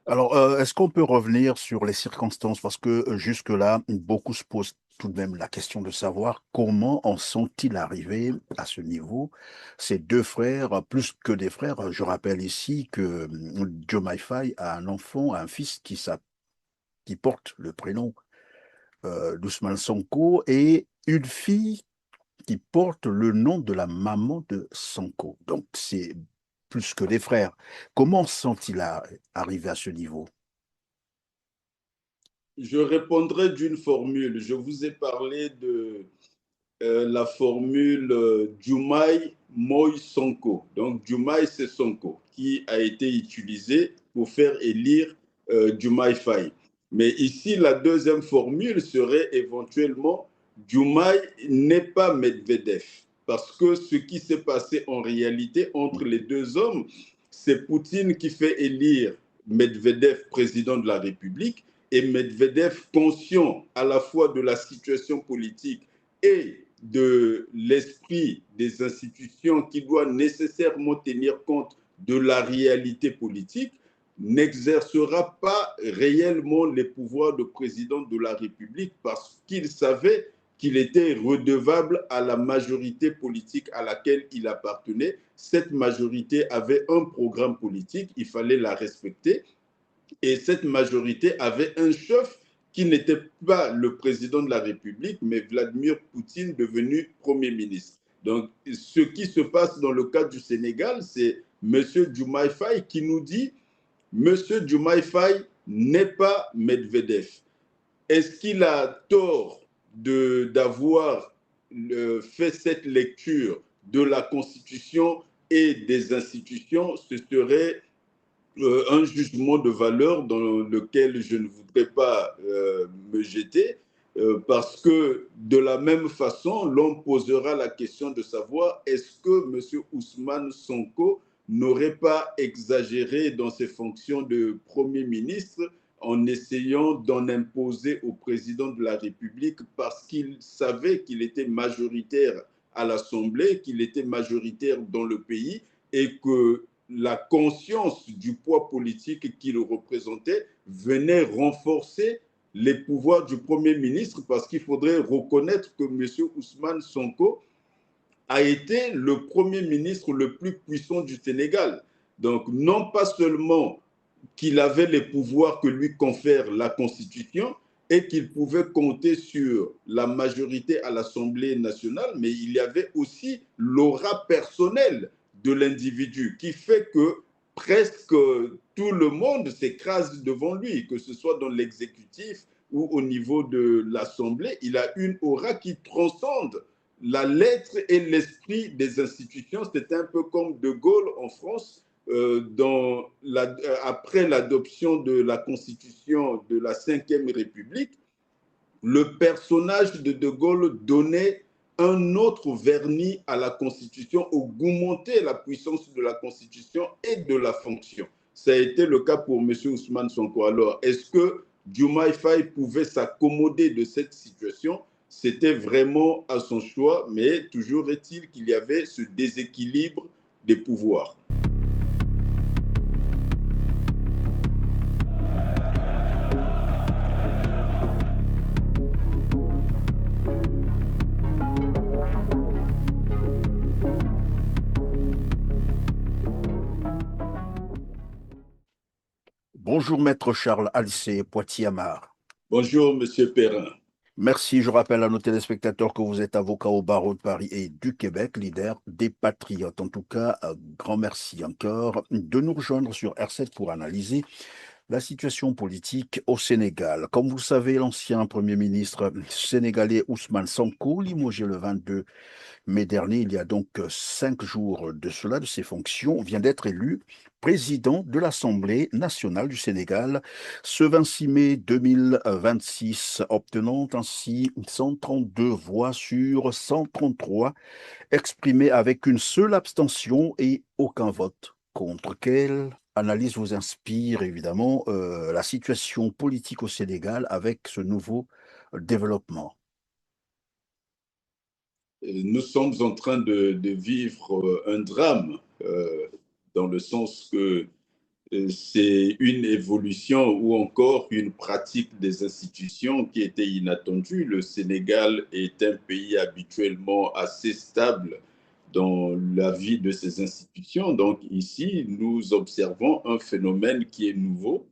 Alors, est-ce qu'on peut revenir sur les circonstances? Parce que jusque-là, beaucoup se posent tout de même la question de savoir comment en sont-ils arrivés à ce niveau. Ces deux frères, plus que des frères, je rappelle ici que Joe Maifai a un enfant, un fils qui porte le prénom d'Ousmane Sonko et une fille qui porte le nom de la maman de Sonko. Donc, c'est plus que des frères. Comment sont-ils arrivés à ce niveau? Je répondrai d'une formule. Je vous ai parlé de la formule Diomaye Moïse Sonko. Donc Diomaye, c'est Sonko qui a été utilisé pour faire élire Diomaye Faye. Mais ici, la deuxième formule serait éventuellement Diomaye n'est pas Medvedev. Parce que ce qui s'est passé en réalité entre les deux hommes, c'est Poutine qui fait élire Medvedev président de la République et Medvedev, conscient à la fois de la situation politique et de l'esprit des institutions qui doit nécessairement tenir compte de la réalité politique, n'exercera pas réellement les pouvoirs de président de la République parce qu'il savait qu'il était redevable à la majorité politique à laquelle il appartenait. Cette majorité avait un programme politique, il fallait la respecter et cette majorité avait un chef qui n'était pas le président de la République, mais Vladimir Poutine devenu Premier ministre. Donc, ce qui se passe dans le cas du Sénégal, c'est M. Diomaye Faye qui nous dit M. Diomaye Faye n'est pas Medvedev. Est-ce qu'il a tort d'avoir fait cette lecture de la Constitution et des institutions? Ce serait un jugement de valeur dans lequel je ne voudrais pas me jeter, parce que de la même façon, l'on posera la question de savoir est-ce que M. Ousmane Sonko n'aurait pas exagéré dans ses fonctions de Premier ministre en essayant d'en imposer au président de la République parce qu'il savait qu'il était majoritaire à l'Assemblée, qu'il était majoritaire dans le pays et que la conscience du poids politique qu'il représentait venait renforcer les pouvoirs du Premier ministre parce qu'il faudrait reconnaître que M. Ousmane Sonko a été le Premier ministre le plus puissant du Sénégal. Donc, non pas seulement qu'il avait les pouvoirs que lui confère la Constitution et qu'il pouvait compter sur la majorité à l'Assemblée nationale, mais il y avait aussi l'aura personnelle de l'individu qui fait que presque tout le monde s'écrase devant lui, que ce soit dans l'exécutif ou au niveau de l'Assemblée. Il a une aura qui transcende la lettre et l'esprit des institutions. C'est un peu comme De Gaulle en France, après l'adoption de la Constitution de la Ve République, le personnage de Gaulle donnait un autre vernis à la Constitution, augmentait la puissance de la Constitution et de la fonction. Ça a été le cas pour M. Ousmane Sonko. Alors, est-ce que Diomaye Faye pouvait s'accommoder de cette situation? C'était vraiment à son choix, mais toujours est-il qu'il y avait ce déséquilibre des pouvoirs. Bonjour, maître Charles Alcé Poitiers-Amar. Bonjour, Monsieur Perrin. Merci, je rappelle à nos téléspectateurs que vous êtes avocat au barreau de Paris et du Québec, leader des Patriotes. En tout cas, grand merci encore de nous rejoindre sur R7 pour analyser la situation politique au Sénégal. Comme vous le savez, l'ancien Premier ministre sénégalais Ousmane Sonko, limogé le 22 mai dernier, il y a donc 5 jours de cela, de ses fonctions, vient d'être élu président de l'Assemblée nationale du Sénégal ce 26 mai 2026, obtenant ainsi 132 voix sur 133, exprimées avec une seule abstention et aucun vote contre. Quelle analyse vous inspire évidemment la situation politique au Sénégal avec ce nouveau développement? Nous sommes en train de vivre un drame, dans le sens que c'est une évolution ou encore une pratique des institutions qui était inattendue. Le Sénégal est un pays habituellement assez stable dans la vie de ses institutions. Donc ici, nous observons un phénomène qui est nouveau.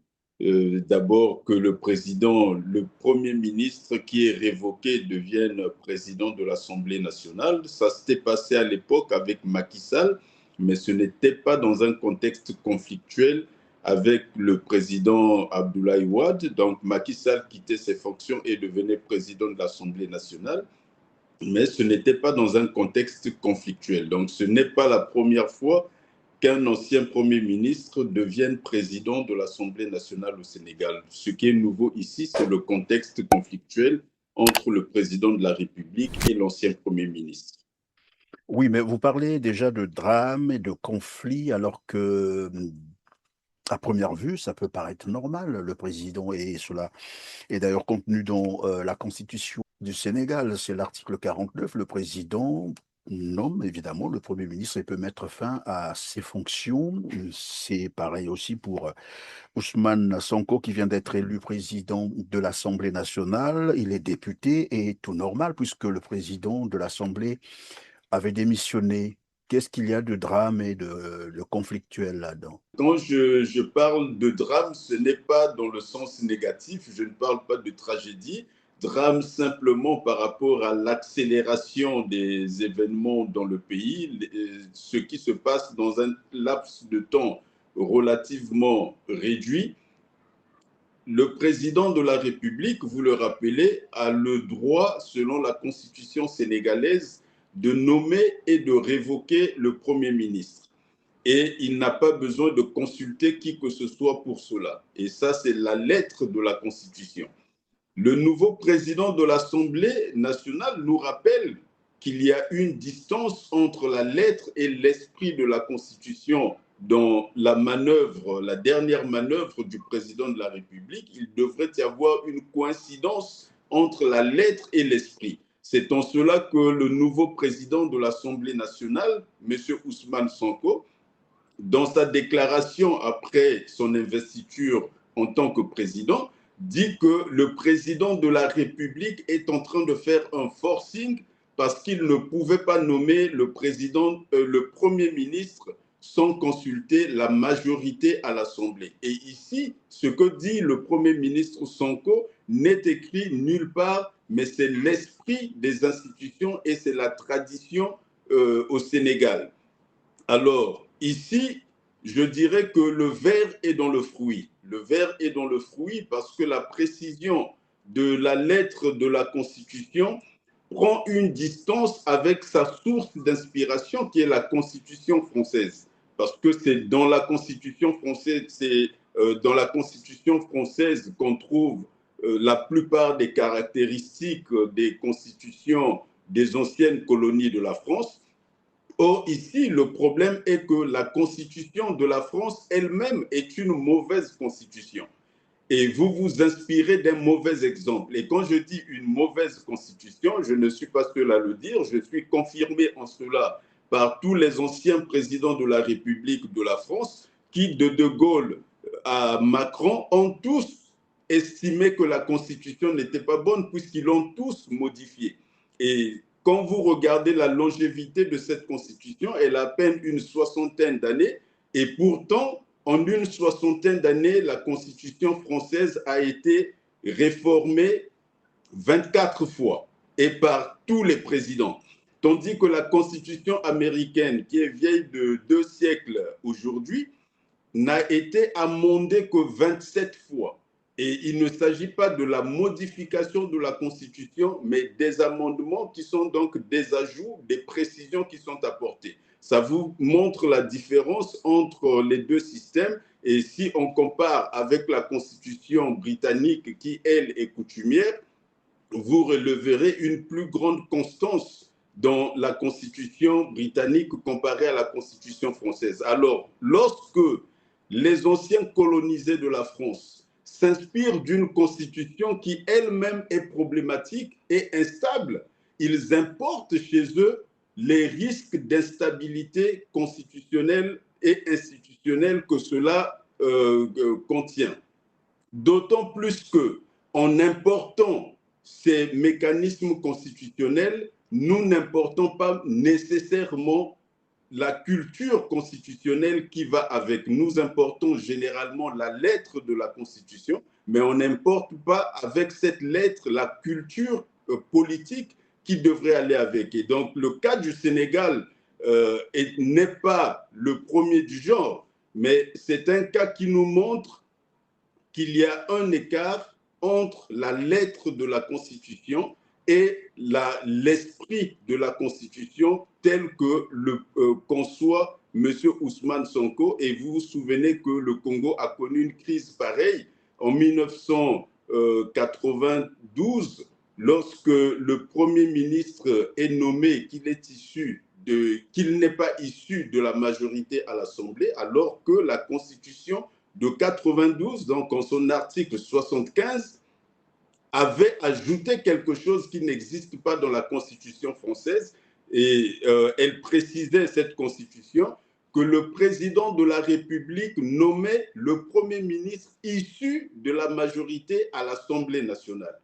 D'abord que le président, le premier ministre qui est révoqué devienne président de l'Assemblée nationale. Ça s'était passé à l'époque avec Macky Sall, mais ce n'était pas dans un contexte conflictuel avec le président Abdoulaye Wade. Donc Macky Sall quittait ses fonctions et devenait président de l'Assemblée nationale, mais ce n'était pas dans un contexte conflictuel. Donc ce n'est pas la première fois qu'un ancien Premier ministre devienne président de l'Assemblée nationale au Sénégal. Ce qui est nouveau ici, c'est le contexte conflictuel entre le président de la République et l'ancien Premier ministre. Oui, mais vous parlez déjà de drame et de conflit, alors que, à première vue, ça peut paraître normal, le président, et cela est d'ailleurs contenu dans la Constitution du Sénégal. C'est l'article 49. Le président nomme évidemment le Premier ministre et peut mettre fin à ses fonctions. C'est pareil aussi pour Ousmane Sonko, qui vient d'être élu président de l'Assemblée nationale. Il est député et tout normal puisque le président de l'Assemblée avait démissionné. Qu'est-ce qu'il y a de drame et de conflictuel là-dedans? Quand je parle de drame, ce n'est pas dans le sens négatif, je ne parle pas de tragédie. Drame simplement par rapport à l'accélération des événements dans le pays, ce qui se passe dans un laps de temps relativement réduit. Le président de la République, vous le rappelez, a le droit, selon la Constitution sénégalaise, de nommer et de révoquer le Premier ministre. Et il n'a pas besoin de consulter qui que ce soit pour cela. Et ça, c'est la lettre de la Constitution. Le nouveau président de l'Assemblée nationale nous rappelle qu'il y a une distance entre la lettre et l'esprit de la Constitution dans la manœuvre, la dernière manœuvre du président de la République. Il devrait y avoir une coïncidence entre la lettre et l'esprit. C'est en cela que le nouveau président de l'Assemblée nationale, M. Ousmane Sonko, dans sa déclaration après son investiture en tant que président, dit que le président de la République est en train de faire un forcing parce qu'il ne pouvait pas nommer le Premier ministre sans consulter la majorité à l'Assemblée. Et ici, ce que dit le Premier ministre Sonko n'est écrit nulle part, mais c'est l'esprit des institutions et c'est la tradition au Sénégal. Alors, ici, je dirais que le verre est dans le fruit. Le verre est dans le fruit parce que la précision de la lettre de la Constitution prend une distance avec sa source d'inspiration qui est la Constitution française. Parce que c'est dans la Constitution française, dans la Constitution française qu'on trouve la plupart des caractéristiques des constitutions des anciennes colonies de la France. Or, ici, le problème est que la constitution de la France elle-même est une mauvaise constitution. Et vous vous inspirez d'un mauvais exemple. Et quand je dis une mauvaise constitution, je ne suis pas seul à le dire, je suis confirmé en cela par tous les anciens présidents de la République de la France qui, de Gaulle à Macron, ont tous estimé que la constitution n'était pas bonne puisqu'ils l'ont tous modifiée. Et quand vous regardez la longévité de cette constitution, elle a à peine une soixantaine d'années et pourtant, en une soixantaine d'années, la constitution française a été réformée 24 fois et par tous les présidents. Tandis que la constitution américaine, qui est vieille de 2 siècles aujourd'hui, n'a été amendée que 27 fois. Et il ne s'agit pas de la modification de la Constitution, mais des amendements qui sont donc des ajouts, des précisions qui sont apportées. Ça vous montre la différence entre les deux systèmes. Et si on compare avec la Constitution britannique, qui, elle, est coutumière, vous releverez une plus grande constance dans la Constitution britannique comparée à la Constitution française. Alors, lorsque les anciens colonisés de la France s'inspirent d'une constitution qui elle-même est problématique et instable, ils importent chez eux les risques d'instabilité constitutionnelle et institutionnelle que cela contient. D'autant plus que, en important ces mécanismes constitutionnels, nous n'importons pas nécessairement la culture constitutionnelle qui va avec. Nous importons généralement la lettre de la Constitution, mais on n'importe pas avec cette lettre la culture politique qui devrait aller avec. Et donc, le cas du Sénégal n'est pas le premier du genre, mais c'est un cas qui nous montre qu'il y a un écart entre la lettre de la Constitution et l'esprit de la Constitution tel que le conçoit M. Ousmane Sonko. Et vous vous souvenez que le Congo a connu une crise pareille en 1992, lorsque le Premier ministre est nommé qu'il n'est pas issu de la majorité à l'Assemblée, alors que la Constitution de 92, donc en son article 75, avait ajouté quelque chose qui n'existe pas dans la Constitution française. Et elle précisait, cette Constitution, que le président de la République nommait le Premier ministre issu de la majorité à l'Assemblée nationale.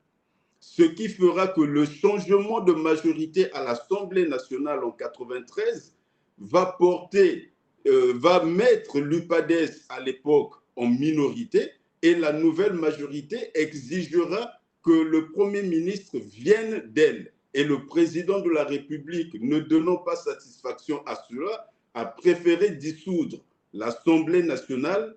Ce qui fera que le changement de majorité à l'Assemblée nationale en 93 va mettre l'UPADES à l'époque en minorité, et la nouvelle majorité exigera que le Premier ministre vienne d'elle. Et le président de la République, ne donnant pas satisfaction à cela, a préféré dissoudre l'Assemblée nationale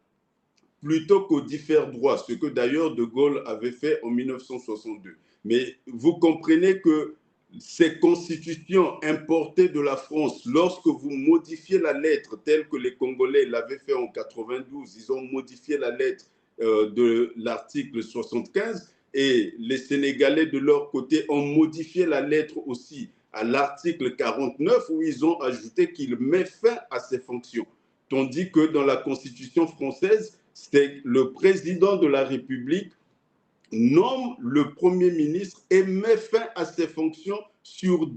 plutôt qu'au faire droit, ce que d'ailleurs De Gaulle avait fait en 1962. Mais vous comprenez que ces constitutions importées de la France, lorsque vous modifiez la lettre telle que les Congolais l'avaient fait en 92, ils ont modifié la lettre de l'article 75, et les Sénégalais de leur côté ont modifié la lettre aussi à l'article 49, où ils ont ajouté qu'il met fin à ses fonctions. Tandis que dans la Constitution française, c'est le président de la République nomme le Premier ministre et met fin à ses fonctions sur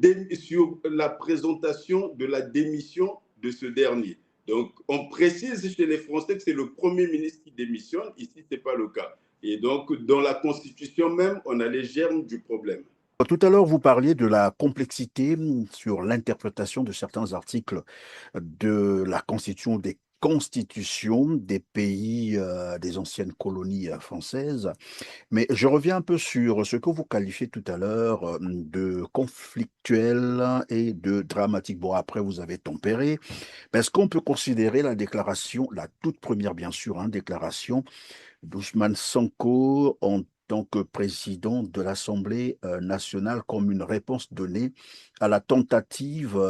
la présentation de la démission de ce dernier. Donc, on précise chez les Français que c'est le Premier ministre qui démissionne. Ici, ce n'est pas le cas. Et donc, dans la Constitution même, on a les germes du problème. Tout à l'heure, vous parliez de la complexité sur l'interprétation de certains articles de la Constitution, des constitutions des pays des anciennes colonies françaises. Mais je reviens un peu sur ce que vous qualifiez tout à l'heure de conflictuel et de dramatique. Bon, après, vous avez tempéré. Mais est-ce qu'on peut considérer la déclaration, la toute première, bien sûr, hein, déclaration d'Ousmane Sonko en tant que président de l'Assemblée nationale comme une réponse donnée à la tentative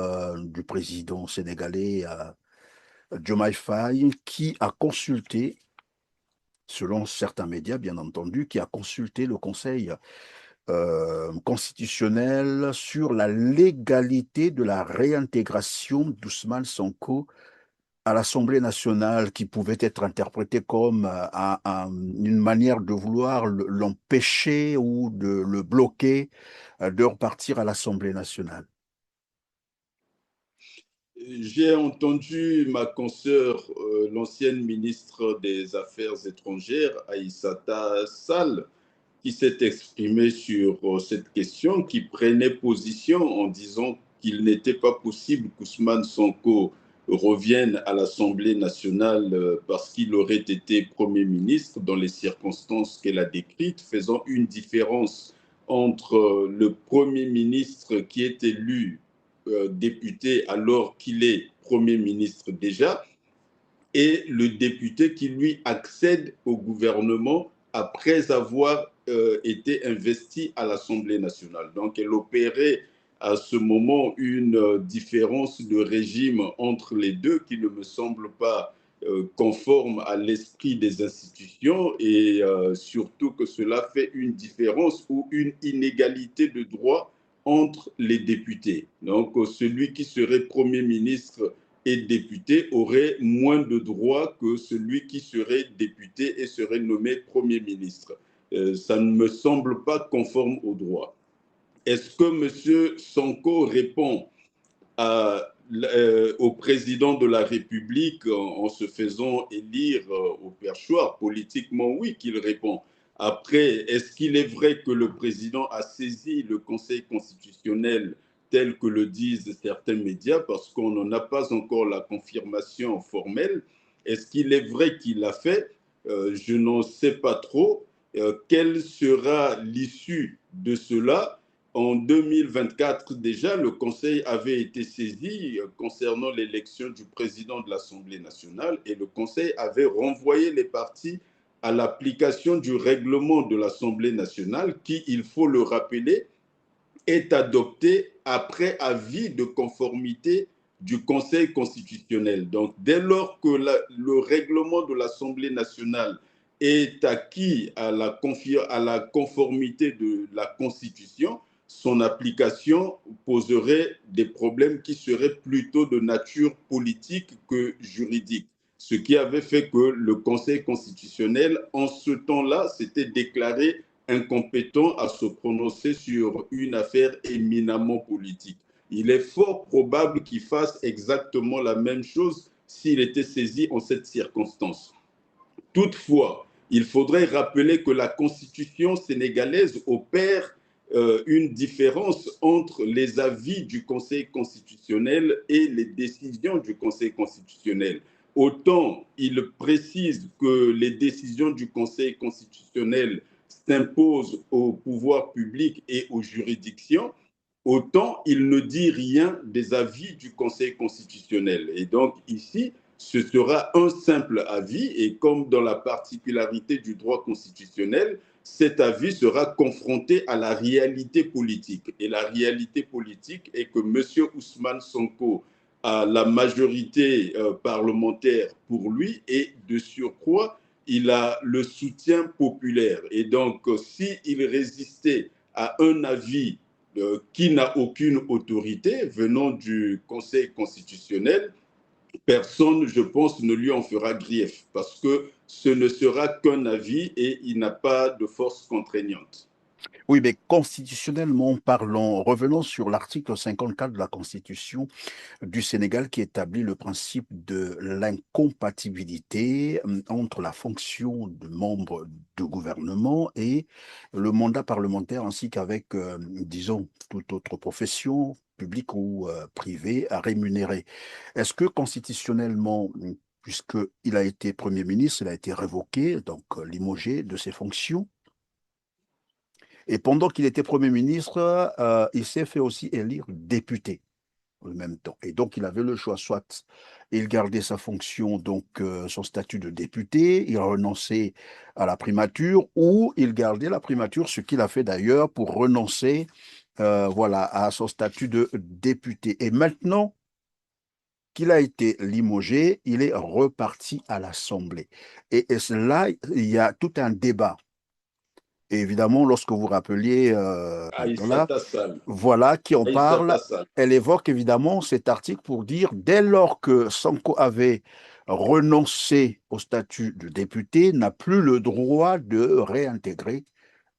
du président sénégalais Diomaye Faye, qui a consulté, selon certains médias bien entendu, qui a consulté le Conseil constitutionnel sur la légalité de la réintégration d'Ousmane Sonko à l'Assemblée nationale, qui pouvait être interprétée comme une manière de vouloir l'empêcher ou de le bloquer de repartir à l'Assemblée nationale. J'ai entendu ma consoeur, l'ancienne ministre des Affaires étrangères, Aïssata Sall, qui s'est exprimée sur cette question, qui prenait position en disant qu'il n'était pas possible qu'Ousmane Sonko revienne à l'Assemblée nationale parce qu'il aurait été Premier ministre dans les circonstances qu'elle a décrites, faisant une différence entre le Premier ministre qui est élu député alors qu'il est Premier ministre déjà, et le député qui, lui, accède au gouvernement après avoir été investi à l'Assemblée nationale. Donc, elle opérait à ce moment une différence de régime entre les deux qui ne me semble pas conforme à l'esprit des institutions, et surtout que cela fait une différence ou une inégalité de droit entre les députés. Donc, celui qui serait Premier ministre et député aurait moins de droits que celui qui serait député et serait nommé Premier ministre. Ça ne me semble pas conforme au droit. Est-ce que M. Sonko répond à au président de la République en se faisant élire au perchoir. Politiquement, oui, qu'il répond. Après, est-ce qu'il est vrai que le président a saisi le Conseil constitutionnel tel que le disent certains médias, parce qu'on n'en a pas encore la confirmation formelle? Est-ce qu'il est vrai qu'il l'a fait? Je n'en sais pas trop. Quelle sera l'issue de cela? En 2024, déjà, le Conseil avait été saisi concernant l'élection du président de l'Assemblée nationale et le Conseil avait renvoyé les partis à l'application du règlement de l'Assemblée nationale qui, il faut le rappeler, est adopté après avis de conformité du Conseil constitutionnel. Donc, dès lors que le règlement de l'Assemblée nationale est acquis à la conformité de la Constitution, son application poserait des problèmes qui seraient plutôt de nature politique que juridique. Ce qui avait fait que le Conseil constitutionnel, en ce temps-là, s'était déclaré incompétent à se prononcer sur une affaire éminemment politique. Il est fort probable qu'il fasse exactement la même chose s'il était saisi en cette circonstance. Toutefois, il faudrait rappeler que la constitution sénégalaise opère une différence entre les avis du Conseil constitutionnel et les décisions du Conseil constitutionnel. Autant il précise que les décisions du Conseil constitutionnel s'imposent au pouvoir public et aux juridictions, autant il ne dit rien des avis du Conseil constitutionnel. Et donc ici, ce sera un simple avis et comme dans la particularité du droit constitutionnel, cet avis sera confronté à la réalité politique. Et la réalité politique est que M. Ousmane Sonko a la majorité parlementaire pour lui et de surcroît, il a le soutien populaire. Et donc, s'il résistait à un avis qui n'a aucune autorité venant du Conseil constitutionnel, personne, je pense, ne lui en fera grief parce que ce ne sera qu'un avis et il n'a pas de force contraignante. Oui, mais constitutionnellement parlant, revenons sur l'article 54 de la Constitution du Sénégal qui établit le principe de l'incompatibilité entre la fonction de membre de gouvernement et le mandat parlementaire, ainsi qu'avec, disons, toute autre profession, publique ou privée, à rémunérer. Est-ce que constitutionnellement, puisqu'il a été Premier ministre, il a été révoqué, donc limogé de ses fonctions, et pendant qu'il était Premier ministre, il s'est fait aussi élire député en même temps. Et donc, il avait le choix, soit il gardait sa fonction, donc son statut de député, il renonçait à la primature, ou il gardait la primature, ce qu'il a fait d'ailleurs pour renoncer voilà, à son statut de député. Et maintenant qu'il a été limogé, il est reparti à l'Assemblée. Et là, il y a tout un débat. Et évidemment, lorsque vous rappeliez voilà, Aïssata Sall. voilà qui en Aïssata parle, Sall. elle évoque évidemment cet article pour dire dès lors que Sonko avait renoncé au statut de député, n'a plus le droit de réintégrer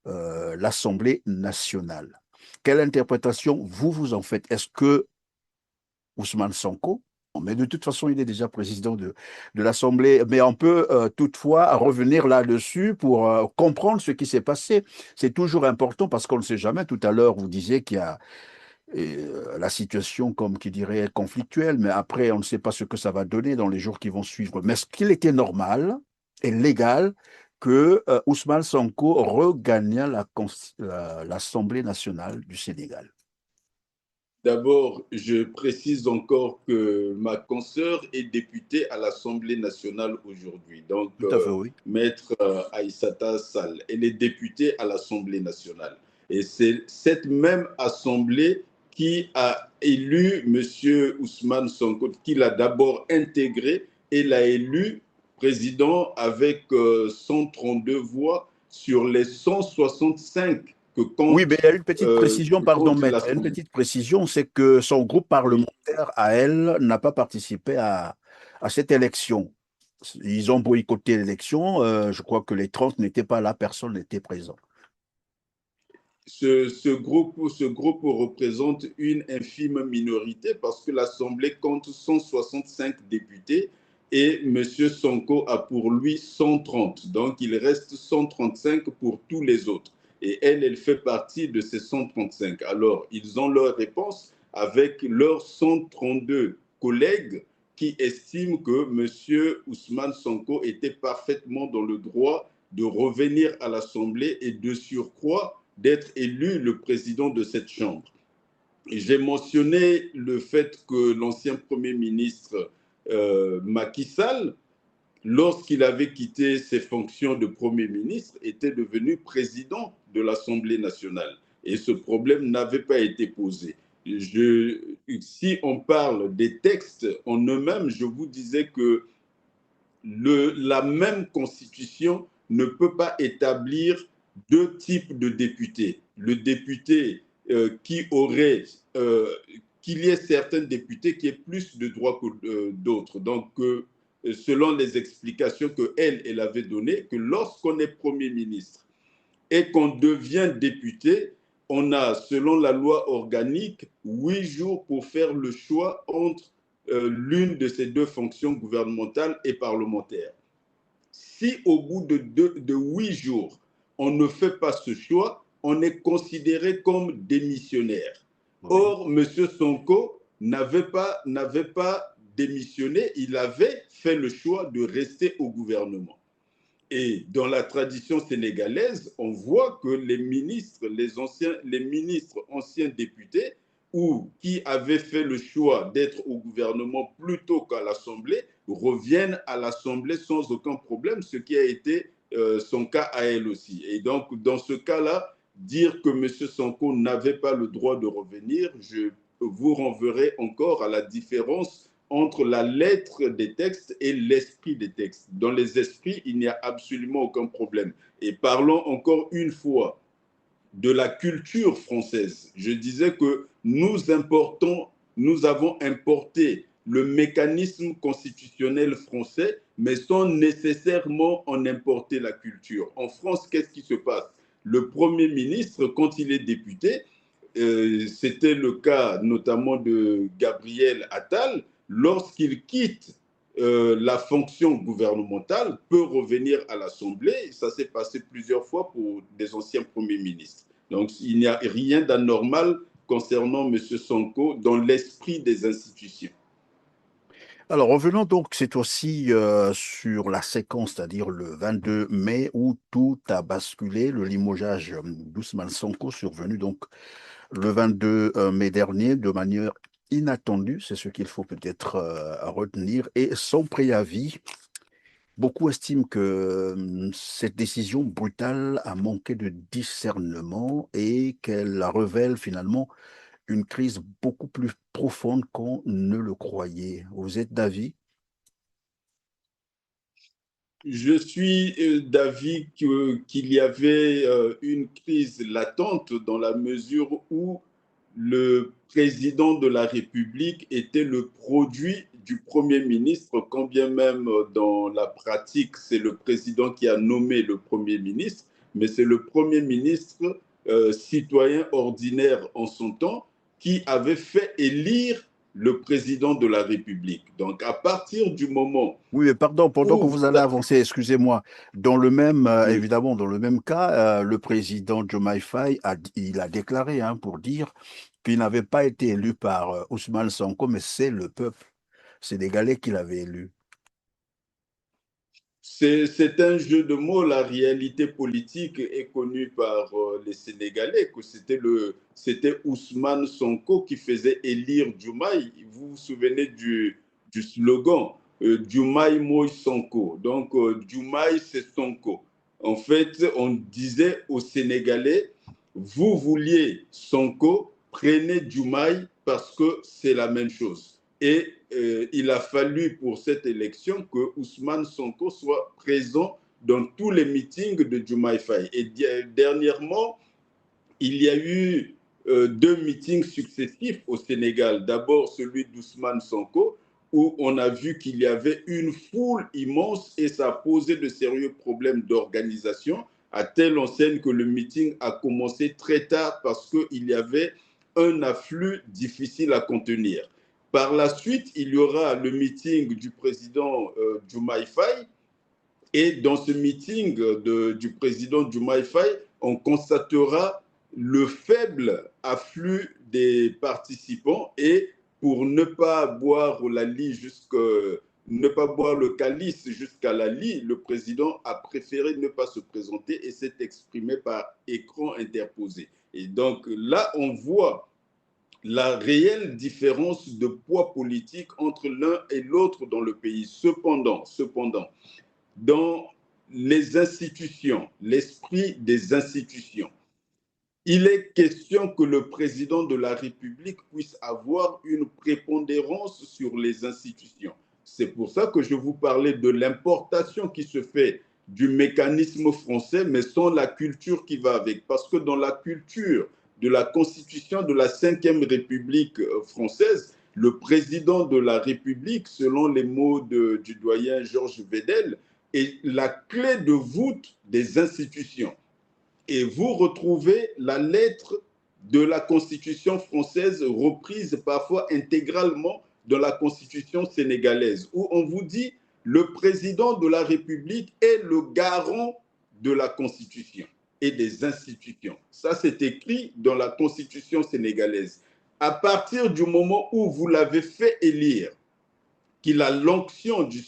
l'Assemblée nationale. Quelle interprétation vous en faites? Est-ce que Ousmane Sonko, mais de toute façon, il est déjà président de l'Assemblée. Mais on peut toutefois revenir là-dessus pour comprendre ce qui s'est passé. C'est toujours important parce qu'on ne sait jamais. Tout à l'heure, vous disiez qu'il y a la situation, comme qui dirait, conflictuelle, mais après, on ne sait pas ce que ça va donner dans les jours qui vont suivre. Mais est-ce qu'il était normal et légal que Ousmane Sonko regagne l'Assemblée nationale du Sénégal? D'abord, je précise encore que ma consoeur est députée à l'Assemblée nationale aujourd'hui. Donc, Tout à fait, oui. Maître Aïssata Sall, elle est députée à l'Assemblée nationale. Et c'est cette même Assemblée qui a élu M. Ousmane Sonko, qui l'a d'abord intégré et l'a élu président avec 132 voix sur les 165 Oui, mais il y a une petite précision, que pardon, compte maître. Il y a une l'Assemblée. petite précision, c'est que son groupe Oui. parlementaire, à elle, n'a pas participé à cette élection. Ils ont boycotté l'élection. Je crois que les 30 n'étaient pas là, personne n'était présent. ce groupe représente une infime minorité parce que l'Assemblée compte 165 députés et M. Sonko a pour lui 130. Donc, il reste 135 pour tous les autres. Et elle fait partie de ces 135. Alors, ils ont leur réponse avec leurs 132 collègues qui estiment que M. Ousmane Sonko était parfaitement dans le droit de revenir à l'Assemblée et de surcroît d'être élu le président de cette Chambre. J'ai mentionné le fait que l'ancien Premier ministre Macky Sall, lorsqu'il avait quitté ses fonctions de Premier ministre, était devenu président de l'Assemblée nationale. Et ce problème n'avait pas été posé. Si on parle des textes en eux-mêmes, je vous disais que la même constitution ne peut pas établir deux types de députés. Le député qui aurait, qu'il y ait certains députés qui aient plus de droits que d'autres. Donc, selon les explications qu'elle avait données, que lorsqu'on est Premier ministre et qu'on devient député, on a, selon la loi organique, 8 jours pour faire le choix entre l'une de ces deux fonctions gouvernementales et parlementaires. Si au bout de 8 jours, on ne fait pas ce choix, on est considéré comme démissionnaire. Oui. Or, M. Sonko n'avait pas démissionné, il avait fait le choix de rester au gouvernement. Et dans la tradition sénégalaise, on voit que les ministres, les ministres anciens députés, ou qui avaient fait le choix d'être au gouvernement plutôt qu'à l'Assemblée, reviennent à l'Assemblée sans aucun problème, ce qui a été son cas à elle aussi. Et donc, dans ce cas-là, dire que M. Sonko n'avait pas le droit de revenir, je vous renverrai encore à la différence entre la lettre des textes et l'esprit des textes. Dans les esprits, il n'y a absolument aucun problème. Et parlons encore une fois de la culture française. Je disais que nous avons importé le mécanisme constitutionnel français, mais sans nécessairement en importer la culture. En France, qu'est-ce qui se passe? Le Premier ministre, quand il est député, c'était le cas notamment de Gabriel Attal, lorsqu'il quitte la fonction gouvernementale, peut revenir à l'Assemblée. Ça s'est passé plusieurs fois pour des anciens premiers ministres. Donc, il n'y a rien d'anormal concernant M. Sonko dans l'esprit des institutions. Alors, revenons donc cette fois-ci sur la séquence, c'est-à-dire le 22 mai, où tout a basculé, le limogeage d'Ousmane Sonko survenu donc le 22 mai dernier de manière inattendue, c'est ce qu'il faut peut-être retenir, et sans préavis. Beaucoup estiment que cette décision brutale a manqué de discernement et qu'elle révèle finalement une crise beaucoup plus profonde qu'on ne le croyait. Vous êtes d'avis? Je suis d'avis qu'il y avait une crise latente dans la mesure où le président de la République était le produit du Premier ministre, quand bien même dans la pratique, c'est le président qui a nommé le Premier ministre, mais c'est le Premier ministre citoyen ordinaire en son temps qui avait fait élire le président de la République. Donc à partir du moment Oui, mais pardon, pendant que où vous allez avancer, excusez-moi, dans le même, oui, évidemment, dans le même cas, le président Diomaye Faye il a déclaré pour dire qu'il n'avait pas été élu par Ousmane Sonko, mais c'est le peuple sénégalais qui l'avait élu. c'est un jeu de mots. La réalité politique est connue par les Sénégalais, que c'était Ousmane Sonko qui faisait élire Diomaye. Vous vous souvenez du slogan Diomaye Moïse Sonko. Donc, Diomaye, c'est Sonko. En fait, on disait aux Sénégalais, vous vouliez Sonko, prenez Diomaye parce que c'est la même chose. Et il a fallu pour cette élection que Ousmane Sonko soit présent dans tous les meetings de Diomaye Faye. Et dernièrement, il y a eu deux meetings successifs au Sénégal. D'abord celui d'Ousmane Sonko, où on a vu qu'il y avait une foule immense et ça a posé de sérieux problèmes d'organisation à telle enseigne que le meeting a commencé très tard parce qu'il y avait un afflux difficile à contenir. Par la suite, il y aura le meeting du président Diomaye Faye. Et dans ce meeting du président Diomaye Faye, on constatera le faible afflux des participants et pour ne pas boire ne pas boire le calice jusqu'à la lie, le président a préféré ne pas se présenter et s'est exprimé par écran interposé. Et donc là, on voit la réelle différence de poids politique entre l'un et l'autre dans le pays. Cependant, dans les institutions, l'esprit des institutions, il est question que le président de la République puisse avoir une prépondérance sur les institutions. C'est pour ça que je vous parlais de l'importation qui se fait du mécanisme français, mais sans la culture qui va avec. Parce que dans la culture de la Constitution de la Ve République française, le président de la République, selon les mots du doyen Georges Vedel, est la clé de voûte des institutions. Et vous retrouvez la lettre de la Constitution française reprise parfois intégralement dans la Constitution sénégalaise, où on vous dit le président de la République est le garant de la Constitution et des institutions. Ça, c'est écrit dans la Constitution sénégalaise. À partir du moment où vous l'avez fait élire, qu'il a l'onction du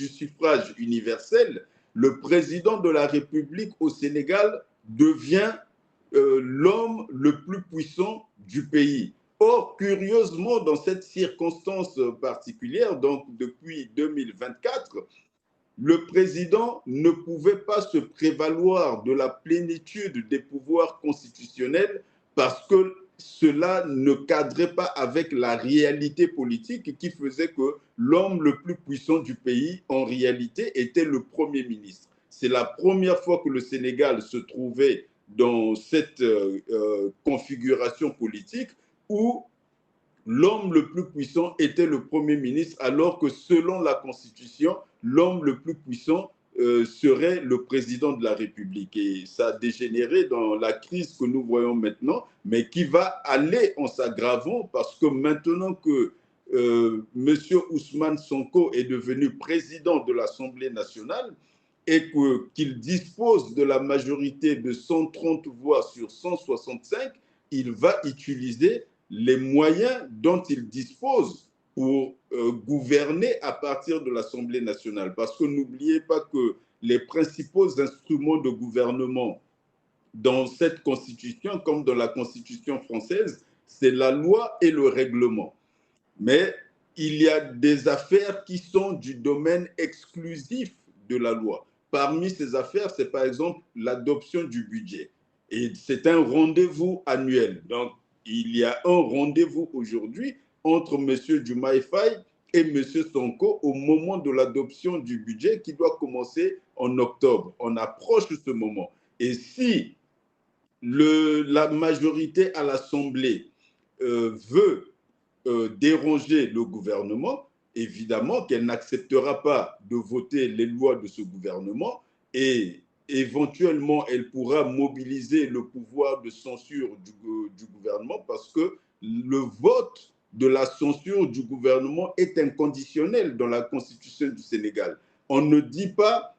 suffrage universel, le président de la République au Sénégal devient l'homme le plus puissant du pays. Or, curieusement, dans cette circonstance particulière, donc depuis 2024, le président ne pouvait pas se prévaloir de la plénitude des pouvoirs constitutionnels parce que cela ne cadrait pas avec la réalité politique qui faisait que l'homme le plus puissant du pays, en réalité, était le Premier ministre. C'est la première fois que le Sénégal se trouvait dans cette configuration politique où l'homme le plus puissant était le Premier ministre, alors que selon la Constitution, l'homme le plus puissant serait le président de la République. Et ça a dégénéré dans la crise que nous voyons maintenant, mais qui va aller en s'aggravant parce que maintenant que M. Ousmane Sonko est devenu président de l'Assemblée nationale et qu'il dispose de la majorité de 130 voix sur 165, il va utiliser les moyens dont il dispose pour gouverner à partir de l'Assemblée nationale. Parce que n'oubliez pas que les principaux instruments de gouvernement dans cette constitution, comme dans la constitution française, c'est la loi et le règlement. Mais il y a des affaires qui sont du domaine exclusif de la loi. Parmi ces affaires, c'est par exemple l'adoption du budget. Et c'est un rendez-vous annuel. Donc, il y a un rendez-vous aujourd'hui entre M. Diomaye Faye et M. Sonko au moment de l'adoption du budget qui doit commencer en octobre. On approche de ce moment. Et si la majorité à l'Assemblée veut déranger le gouvernement, évidemment qu'elle n'acceptera pas de voter les lois de ce gouvernement et éventuellement elle pourra mobiliser le pouvoir de censure du gouvernement parce que le vote de la censure du gouvernement est inconditionnel dans la Constitution du Sénégal. On ne dit pas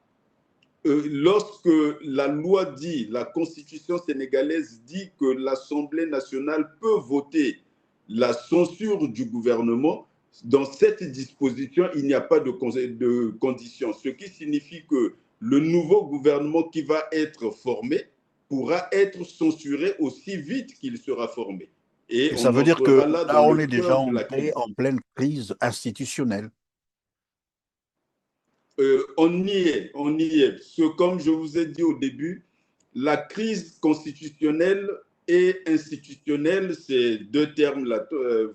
lorsque la loi dit, la Constitution sénégalaise dit que l'Assemblée nationale peut voter la censure du gouvernement, dans cette disposition, il n'y a pas de conditions, ce qui signifie que le nouveau gouvernement qui va être formé pourra être censuré aussi vite qu'il sera formé. Et ça veut dire que là, on est déjà en pleine crise institutionnelle. On y est. Comme je vous ai dit au début, la crise constitutionnelle et institutionnelle, c'est deux termes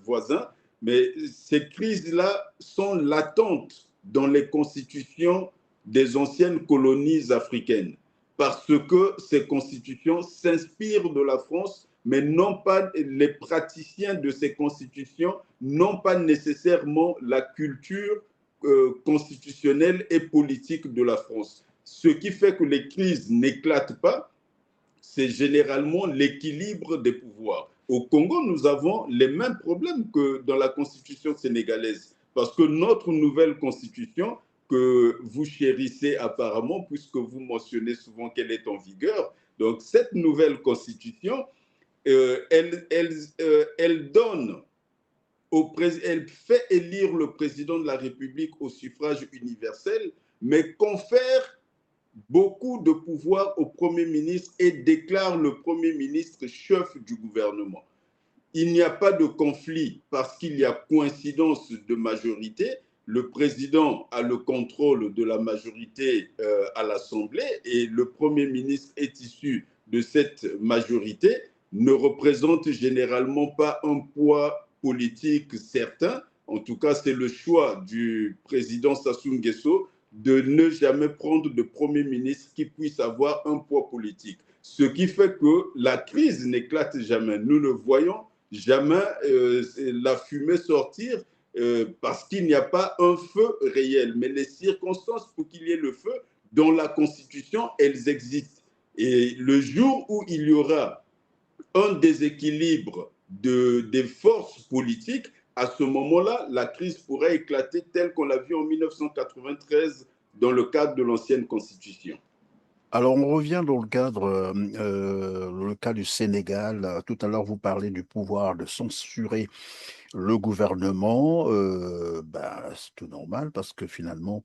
voisins, mais ces crises-là sont latentes dans les constitutions des anciennes colonies africaines, parce que ces constitutions s'inspirent de la France, mais non pas les praticiens de ces constitutions n'ont pas nécessairement la culture constitutionnelle et politique de la France. Ce qui fait que les crises n'éclatent pas, c'est généralement l'équilibre des pouvoirs. Au Congo, nous avons les mêmes problèmes que dans la constitution sénégalaise, parce que notre nouvelle constitution, que vous chérissez apparemment, puisque vous mentionnez souvent qu'elle est en vigueur, donc cette nouvelle constitution, elle donne elle fait élire le président de la République au suffrage universel, mais confère beaucoup de pouvoir au Premier ministre et déclare le Premier ministre chef du gouvernement. Il n'y a pas de conflit parce qu'il y a coïncidence de majorité. Le président a le contrôle de la majorité à l'Assemblée et le Premier ministre est issu de cette majorité, ne représente généralement pas un poids politique certain. En tout cas, c'est le choix du président Sassou Nguesso de ne jamais prendre de Premier ministre qui puisse avoir un poids politique. Ce qui fait que la crise n'éclate jamais. Nous le voyons jamais la fumée sortir parce qu'il n'y a pas un feu réel. Mais les circonstances pour qu'il y ait le feu, dans la Constitution, elles existent. Et le jour où il y aura un déséquilibre des forces politiques, à ce moment-là, la crise pourrait éclater telle qu'on l'a vu en 1993 dans le cadre de l'ancienne Constitution. Alors, on revient dans le cas du Sénégal. Tout à l'heure, vous parlez du pouvoir de censurer le gouvernement. C'est tout normal parce que finalement,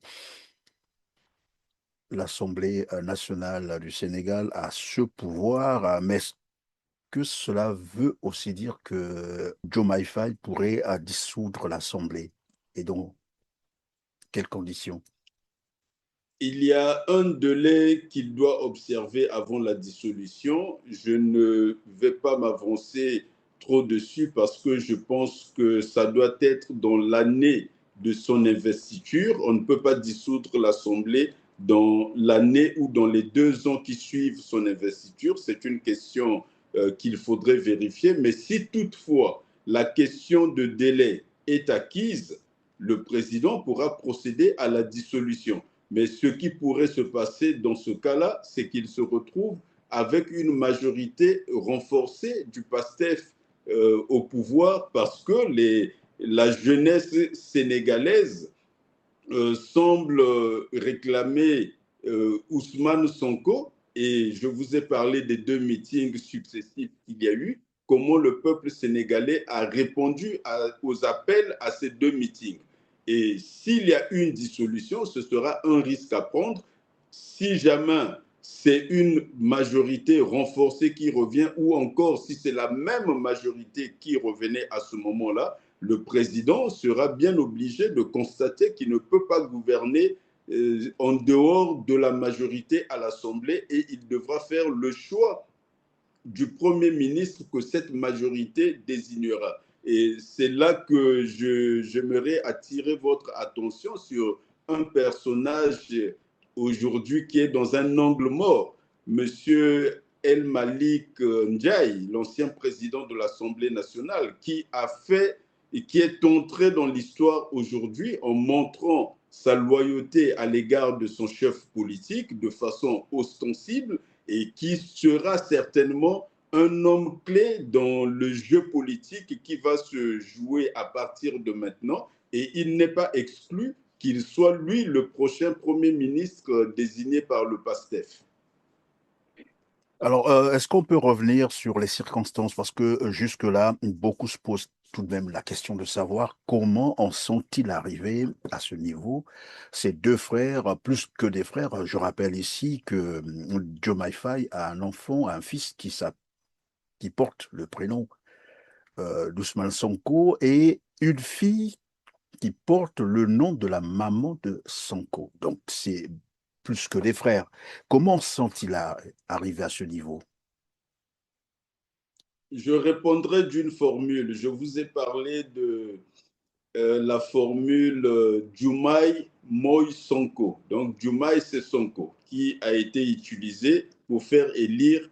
l'Assemblée nationale du Sénégal a ce pouvoir. Mais est-ce que cela veut aussi dire que Diomaye Faye pourrait dissoudre l'Assemblée? Et dans quelles conditions? Il y a un délai qu'il doit observer avant la dissolution. Je ne vais pas m'avancer trop dessus parce que je pense que ça doit être dans l'année de son investiture. On ne peut pas dissoudre l'Assemblée dans l'année ou dans les 2 ans qui suivent son investiture. C'est une question qu'il faudrait vérifier. Mais si toutefois la question de délai est acquise, le président pourra procéder à la dissolution. Mais ce qui pourrait se passer dans ce cas-là, c'est qu'il se retrouve avec une majorité renforcée du PASTEF au pouvoir parce que la jeunesse sénégalaise semble réclamer Ousmane Sonko. Et je vous ai parlé des 2 meetings successifs qu'il y a eu, comment le peuple sénégalais a répondu aux appels à ces 2 meetings. Et s'il y a une dissolution, ce sera un risque à prendre. Si jamais c'est une majorité renforcée qui revient, ou encore si c'est la même majorité qui revenait à ce moment-là, le président sera bien obligé de constater qu'il ne peut pas gouverner en dehors de la majorité à l'Assemblée et il devra faire le choix du Premier ministre que cette majorité désignera. Et c'est là que j'aimerais attirer votre attention sur un personnage aujourd'hui qui est dans un angle mort. Monsieur El Malik Ndiaye, l'ancien président de l'Assemblée nationale, qui a fait et qui est entré dans l'histoire aujourd'hui en montrant sa loyauté à l'égard de son chef politique de façon ostensible et qui sera certainement un homme clé dans le jeu politique qui va se jouer à partir de maintenant. Et il n'est pas exclu qu'il soit lui le prochain Premier ministre désigné par le PASTEF. Alors, est-ce qu'on peut revenir sur les circonstances? Parce que jusque-là, beaucoup se posent tout de même la question de savoir comment en sont-ils arrivés à ce niveau. Ces deux frères, plus que des frères, je rappelle ici que Diomaye Faye a un enfant, un fils qui porte le prénom d'Ousmane Sonko et une fille qui porte le nom de la maman de Sonko. Donc, c'est plus que des frères. Comment sont-ils arrivés à ce niveau? Je répondrai d'une formule. Je vous ai parlé de la formule Diomaye Moi Sonko. Donc Diomaye, c'est Sonko qui a été utilisé pour faire élire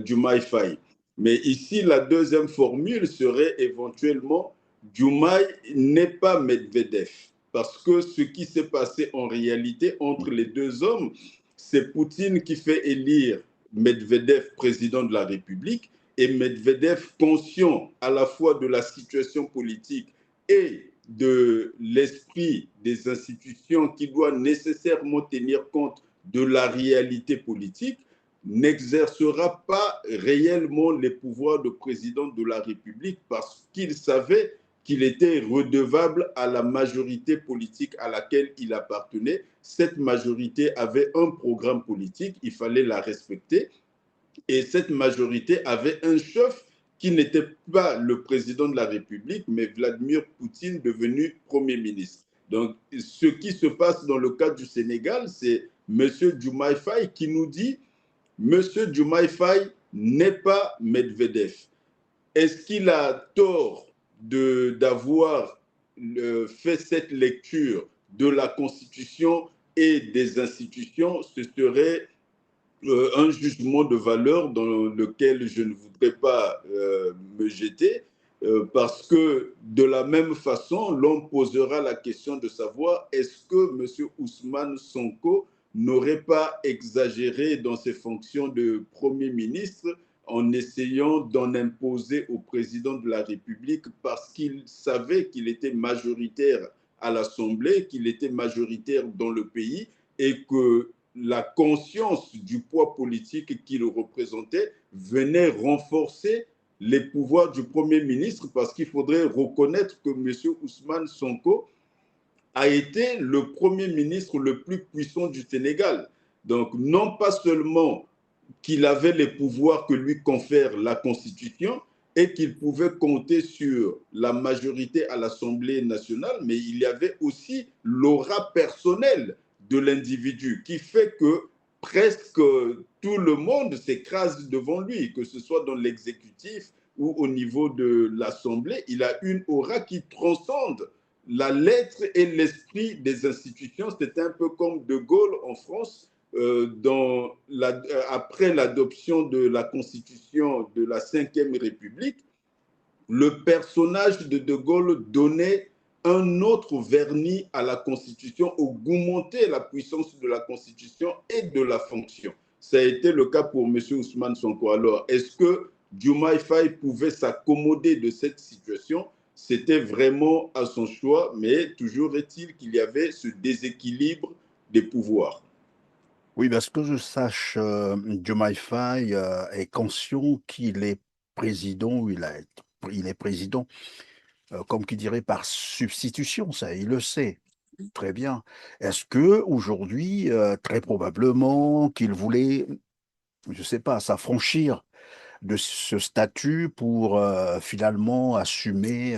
Diomaye Faye. Mais ici, la deuxième formule serait éventuellement Diomaye n'est pas Medvedev. Parce que ce qui s'est passé en réalité entre les deux hommes, c'est Poutine qui fait élire Medvedev président de la République, et Medvedev, conscient à la fois de la situation politique et de l'esprit des institutions qui doit nécessairement tenir compte de la réalité politique, n'exercera pas réellement les pouvoirs de président de la République parce qu'il savait qu'il était redevable à la majorité politique à laquelle il appartenait. Cette majorité avait un programme politique, il fallait la respecter. Et cette majorité avait un chef qui n'était pas le président de la République, mais Vladimir Poutine, devenu Premier ministre. Donc, ce qui se passe dans le cas du Sénégal, c'est M. Diomaye Faye qui nous dit « M. Diomaye Faye n'est pas Medvedev ». Est-ce qu'il a tort d'avoir fait cette lecture de la Constitution et des institutions? Ce serait un jugement de valeur dans lequel je ne voudrais pas me jeter, parce que de la même façon, l'on posera la question de savoir est-ce que M. Ousmane Sonko n'aurait pas exagéré dans ses fonctions de Premier ministre en essayant d'en imposer au président de la République parce qu'il savait qu'il était majoritaire à l'Assemblée, qu'il était majoritaire dans le pays et que la conscience du poids politique qu'il représentait venait renforcer les pouvoirs du Premier ministre, parce qu'il faudrait reconnaître que M. Ousmane Sonko a été le Premier ministre le plus puissant du Sénégal. Donc, non pas seulement qu'il avait les pouvoirs que lui confère la Constitution et qu'il pouvait compter sur la majorité à l'Assemblée nationale, mais il y avait aussi l'aura personnelle de l'individu qui fait que presque tout le monde s'écrase devant lui, que ce soit dans l'exécutif ou au niveau de l'Assemblée. Il a une aura qui transcende la lettre et l'esprit des institutions. C'est un peu comme De Gaulle en France, après l'adoption de la Constitution de la Ve République. Le personnage de De Gaulle donnait un autre vernis à la Constitution, augmentait la puissance de la Constitution et de la fonction. Ça a été le cas pour M. Ousmane Sonko. Alors, est-ce que Diomaye Faye pouvait s'accommoder de cette situation? C'était vraiment à son choix, mais toujours est-il qu'il y avait ce déséquilibre des pouvoirs. Oui, parce que je sache, Diomaye Faye est conscient qu'il est président, il est président, comme qui dirait, par substitution, ça, il le sait. Très bien. Est-ce que aujourd'hui, très probablement, qu'il voulait, je ne sais pas, s'affranchir de ce statut pour finalement assumer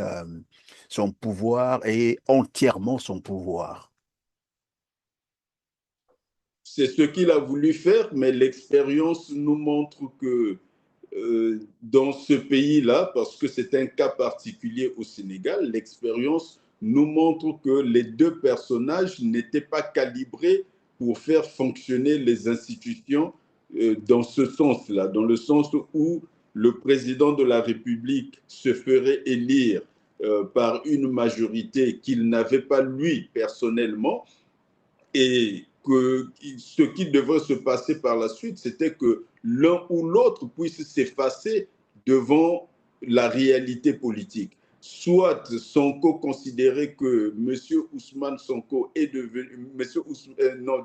son pouvoir et entièrement son pouvoir? C'est ce qu'il a voulu faire, mais l'expérience nous montre que dans ce pays-là, parce que c'est un cas particulier au Sénégal, l'expérience nous montre que les deux personnages n'étaient pas calibrés pour faire fonctionner les institutions dans ce sens-là, dans le sens où le président de la République se ferait élire par une majorité qu'il n'avait pas lui personnellement, et que ce qui devrait se passer par la suite, c'était que l'un ou l'autre puisse s'effacer devant la réalité politique. Soit Sonko considérait que M. Ousmane Sonko est devenu,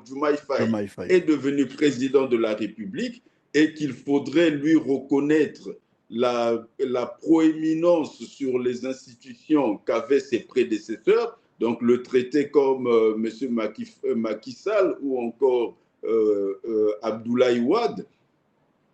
Diomaye Faye Diomaye Faye. est devenu président de la République et qu'il faudrait lui reconnaître la proéminence sur les institutions qu'avaient ses prédécesseurs, donc le traité comme M. Macky Sall ou encore Abdoulaye Wade.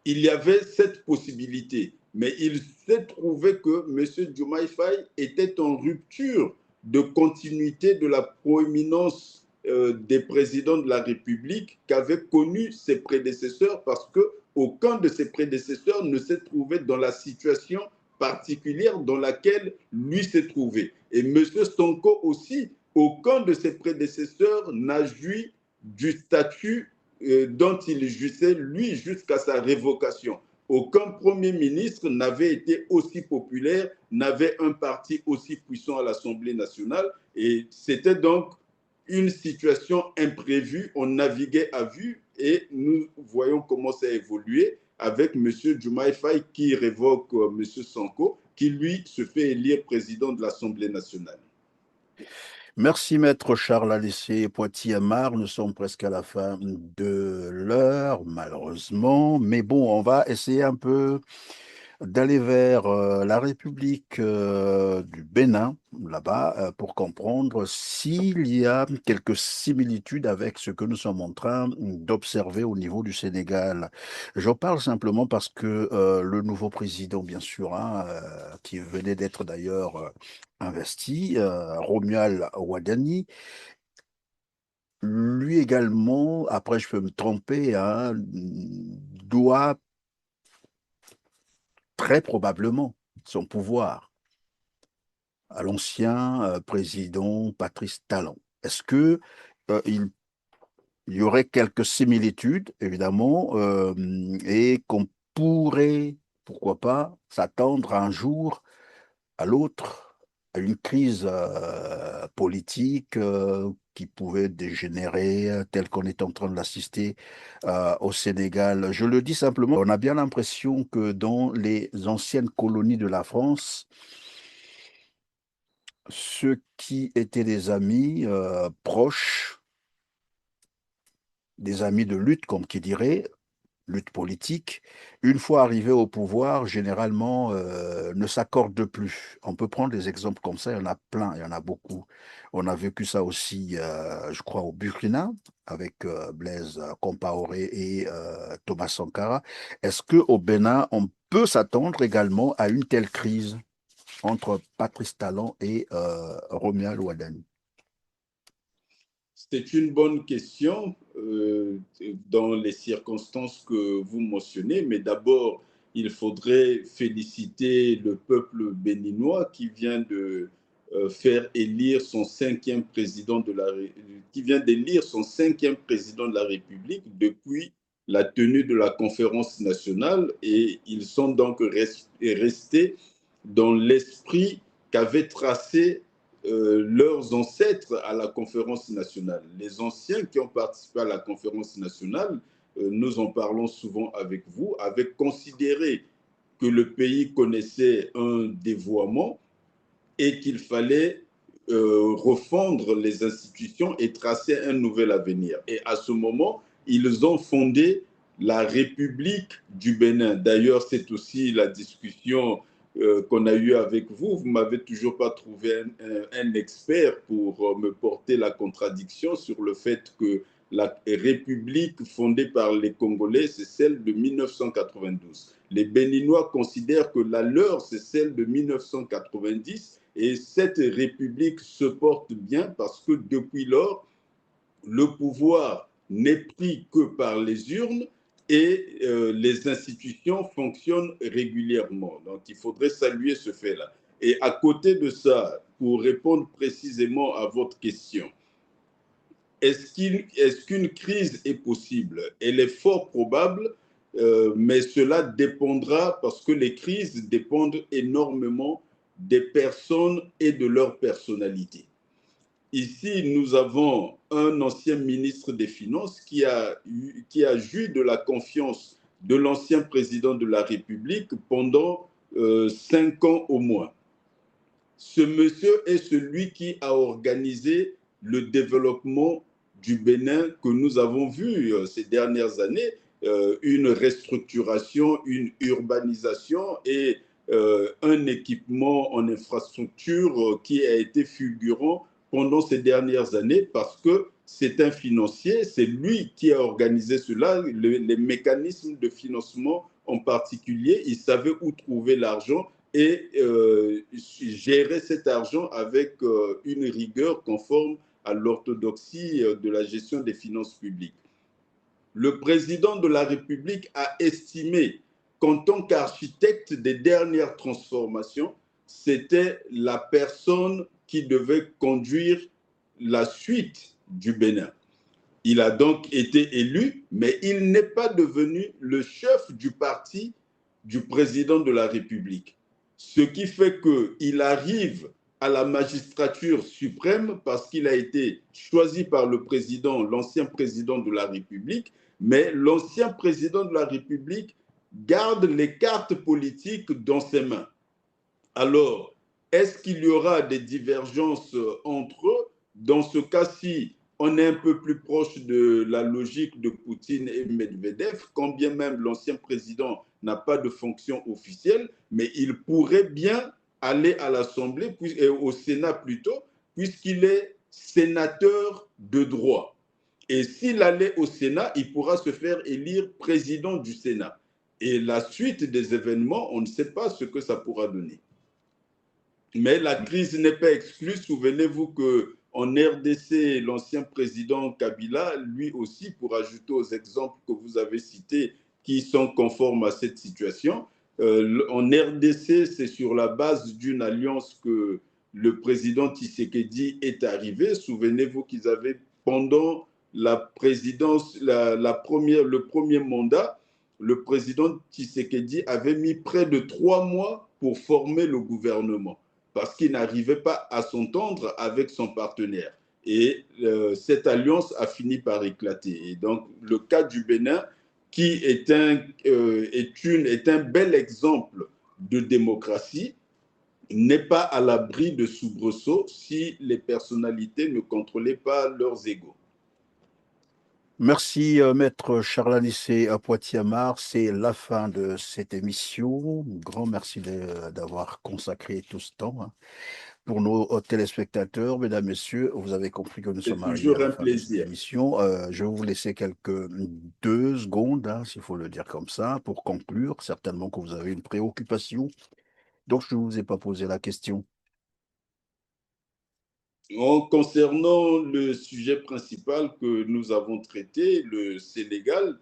Il y avait cette possibilité, mais il s'est trouvé que M. Diomaye Faye était en rupture de continuité de la proéminence des présidents de la République qu'avaient connu ses prédécesseurs, parce qu'aucun de ses prédécesseurs ne s'est trouvé dans la situation particulière dans laquelle lui s'est trouvé. Et M. Sonko aussi, aucun de ses prédécesseurs n'a joui du statut dont il jouissait, lui, jusqu'à sa révocation. Aucun Premier ministre n'avait été aussi populaire, n'avait un parti aussi puissant à l'Assemblée nationale. Et c'était donc une situation imprévue, on naviguait à vue et nous voyons comment ça a évolué avec M. Diomaye Faye qui révoque M. Sonko, qui lui se fait élire président de l'Assemblée nationale. Merci, maître Charles Alessé Poitiers-Amar. Nous sommes presque à la fin de l'heure, malheureusement. Mais bon, on va essayer un peu d'aller vers la République du Bénin, là-bas, pour comprendre s'il y a quelques similitudes avec ce que nous sommes en train d'observer au niveau du Sénégal. J'en parle simplement parce que le nouveau président, bien sûr, hein, qui venait d'être d'ailleurs investi, Romuald Wadani, lui également, après je peux me tromper, hein, doit très probablement son pouvoir à l'ancien président Patrice Talon. Est-ce que il y aurait quelques similitudes, évidemment, et qu'on pourrait, pourquoi pas, s'attendre un jour à l'autre, à une crise politique qui pouvait dégénérer, telle qu'on est en train de l'assister au Sénégal. Je le dis simplement, on a bien l'impression que dans les anciennes colonies de la France, ceux qui étaient des amis proches, des amis de lutte, comme qui dirait, lutte politique, une fois arrivés au pouvoir, généralement ne s'accordent plus. On peut prendre des exemples comme ça, il y en a plein, il y en a beaucoup. On a vécu ça aussi, je crois, au Burkina, avec Blaise Compaoré et Thomas Sankara. Est-ce qu'au Bénin, on peut s'attendre également à une telle crise entre Patrice Talon et Romuald Wadani? C'est une bonne question dans les circonstances que vous mentionnez, mais d'abord, il faudrait féliciter le peuple béninois qui vient de faire élire son cinquième président de qui vient d'élire son cinquième président de la République depuis la tenue de la conférence nationale, et ils sont donc restés dans l'esprit qu'avait tracé leurs ancêtres à la conférence nationale. Les anciens qui ont participé à la conférence nationale, nous en parlons souvent avec vous, avaient considéré que le pays connaissait un dévoiement et qu'il fallait refondre les institutions et tracer un nouvel avenir. Et à ce moment, ils ont fondé la République du Bénin. D'ailleurs, c'est aussi la discussion qu'on a eue avec vous. Vous ne m'avez toujours pas trouvé un expert pour me porter la contradiction sur le fait que la République fondée par les Congolais, c'est celle de 1992. Les Béninois considèrent que la leur, c'est celle de 1990. Et cette République se porte bien parce que depuis lors, le pouvoir n'est pris que par les urnes et les institutions fonctionnent régulièrement. Donc, il faudrait saluer ce fait-là. Et à côté de ça, pour répondre précisément à votre question, est-ce qu'une crise est possible? Elle est fort probable, mais cela dépendra parce que les crises dépendent énormément des personnes et de leur personnalité. Ici, nous avons un ancien ministre des Finances qui a joui de la confiance de l'ancien président de la République pendant 5 ans au moins. Ce monsieur est celui qui a organisé le développement du Bénin que nous avons vu ces dernières années, une restructuration, une urbanisation et un équipement en infrastructure qui a été fulgurant pendant ces dernières années parce que c'est un financier, c'est lui qui a organisé cela, les mécanismes de financement en particulier, il savait où trouver l'argent et gérer cet argent avec une rigueur conforme à l'orthodoxie de la gestion des finances publiques. Le président de la République a estimé qu'en tant qu'architecte des dernières transformations, c'était la personne qui devait conduire la suite du Bénin. Il a donc été élu, mais il n'est pas devenu le chef du parti du président de la République. Ce qui fait qu'il arrive à la magistrature suprême parce qu'il a été choisi par le président, l'ancien président de la République, mais l'ancien président de la République garde les cartes politiques dans ses mains. Alors, est-ce qu'il y aura des divergences entre eux? Dans ce cas-ci, on est un peu plus proche de la logique de Poutine et Medvedev, quand bien même l'ancien président n'a pas de fonction officielle, mais il pourrait bien aller à l'Assemblée, au Sénat plutôt, puisqu'il est sénateur de droit. Et s'il allait au Sénat, il pourra se faire élire président du Sénat. Et la suite des événements, on ne sait pas ce que ça pourra donner. Mais la crise n'est pas exclue. Souvenez-vous qu'en RDC, l'ancien président Kabila, lui aussi, pour ajouter aux exemples que vous avez cités, qui sont conformes à cette situation, en RDC, c'est sur la base d'une alliance que le président Tshisekedi est arrivé. Souvenez-vous qu'ils avaient, pendant la présidence, le premier mandat, le président Tshisekedi avait mis près de 3 mois pour former le gouvernement parce qu'il n'arrivait pas à s'entendre avec son partenaire. Et cette alliance a fini par éclater. Et donc, le cas du Bénin, qui est un bel exemple de démocratie, n'est pas à l'abri de soubresauts si les personnalités ne contrôlaient pas leurs égos. Merci, Maître Charles-Anissé à Poitiers-Amar. C'est la fin de cette émission. Grand merci d'avoir consacré tout ce temps, hein. Pour nos téléspectateurs, mesdames, messieurs, vous avez compris que nous C'est sommes arrivés à toujours la un fin de cette plaisir. émission. Je vais vous laisser quelques 2 secondes, hein, s'il faut le dire comme ça, pour conclure. Certainement que vous avez une préoccupation. Donc, je ne vous ai pas posé la question. Concernant le sujet principal que nous avons traité, le Sénégal,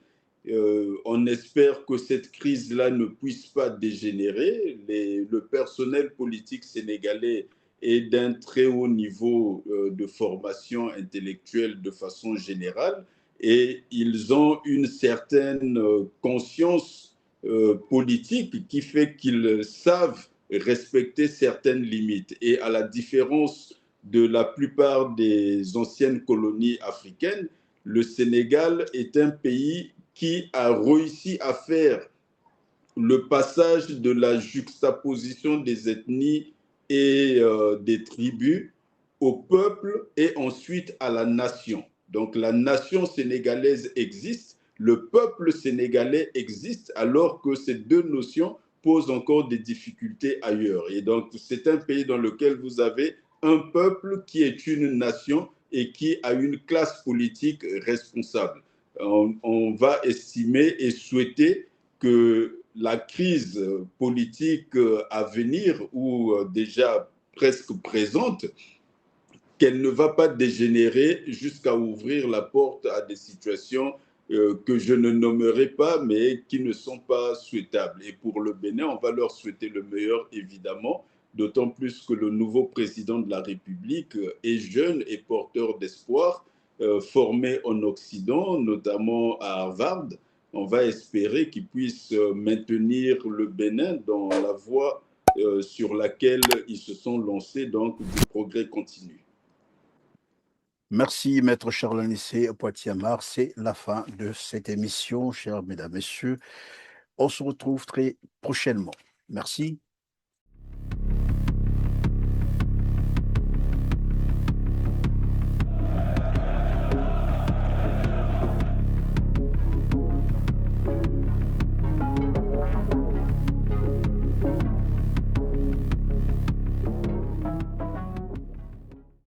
on espère que cette crise-là ne puisse pas dégénérer. Le personnel politique sénégalais est d'un très haut niveau de formation intellectuelle de façon générale et ils ont une certaine conscience politique qui fait qu'ils savent respecter certaines limites. Et à la différence de la plupart des anciennes colonies africaines, le Sénégal est un pays qui a réussi à faire le passage de la juxtaposition des ethnies et des tribus au peuple et ensuite à la nation. Donc la nation sénégalaise existe, le peuple sénégalais existe, alors que ces deux notions posent encore des difficultés ailleurs. Et donc c'est un pays dans lequel vous avez un peuple qui est une nation et qui a une classe politique responsable. On va estimer et souhaiter que la crise politique à venir ou déjà presque présente, qu'elle ne va pas dégénérer jusqu'à ouvrir la porte à des situations que je ne nommerai pas, mais qui ne sont pas souhaitables. Et pour le Bénin, on va leur souhaiter le meilleur, évidemment, d'autant plus que le nouveau président de la République est jeune et porteur d'espoir, formé en Occident, notamment à Harvard. On va espérer qu'il puisse maintenir le Bénin dans la voie sur laquelle ils se sont lancés, donc du progrès continu. Merci, Maître Charles-Anissé à Poitiers-Amar. C'est la fin de cette émission, chers mesdames, messieurs. On se retrouve très prochainement. Merci.